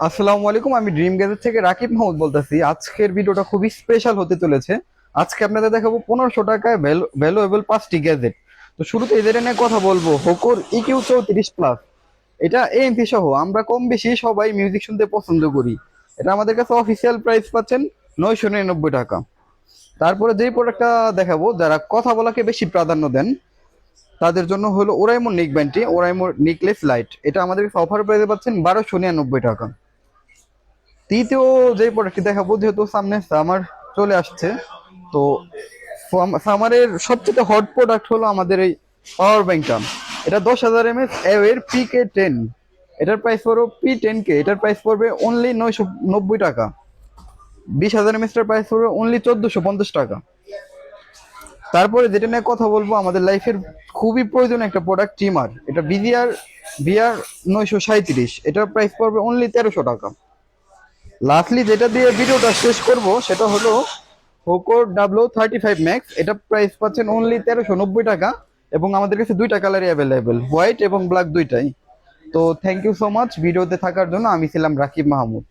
আসসালামু আলাইকুম, আমি ড্রিম গ্যাজেট থেকে রাকিব মাহমুদ বলতেছি। আজকের ভিডিওটা খুবই স্পেশাল হতে চলেছে। আজকে আপনাদের দেখাবো 1500 টাকায় ভ্যালুয়েবল 5টি গ্যাজেট। তো শুরুতে এদের নিয়ে কথা বলবো, হোকোর EQ34 প্লাস। এটা এএমপি সহ আমরা কম বেশি সবাই মিউজিক শুনতে পছন্দ করি। এটা আমাদের কাছে অফিসিয়াল প্রাইস পাচ্ছেন 999 টাকা। তারপরে যেই প্রোডাক্টটা দেখাবো, যারা কথা বলাকে বেশি প্রাধান্য দেন তাদের জন্য হলো ওরাইমো নিক ব্যান্ডটি, ওরাইমো নিকলেস লাইট। এটা আমাদের কাছে অফার প্রাইসে পাচ্ছেন 1299 টাকা। তৃতীয় যে প্রোডাক্টটি দেখাবো, যেহেতু সামনে সামার চলে আসছে, তো সামারের সবচেয়ে হট প্রোডাক্ট হলো আমাদের এই পাওয়ার ব্যাংকটা। এটা 10,000 mAh এর PK10। এটার প্রাইস পড়বে P10K, এটার প্রাইস পড়বে অনলি 990 টাকা। 20,000 mAh এর প্রাইস পড়বে অনলি 1450 টাকা। তারপরে যেটা নিয়ে কথা বলবো, আমাদের লাইফের খুবই প্রয়োজনীয় একটা প্রোডাক্ট, ট্রিমার। এটা বিআর 937, এটার প্রাইস পড়বে অনলি 1300 টাকা। লাস্টলি যেটা দিয়ে ভিডিওটা শেষ করব সেটা হলো পোকো W35 Max। এটা প্রাইস পাচ্ছেন অনলি 1390 টাকা, এবং আমাদের কাছে দুইটা কালারই অ্যাভেলেবেল, হোয়াইট এবং ব্ল্যাক দুইটাই। তো থ্যাংক ইউ সো মাচ ভিডিওতে থাকার জন্য। আমি ছিলাম রাকিব মাহমুদ।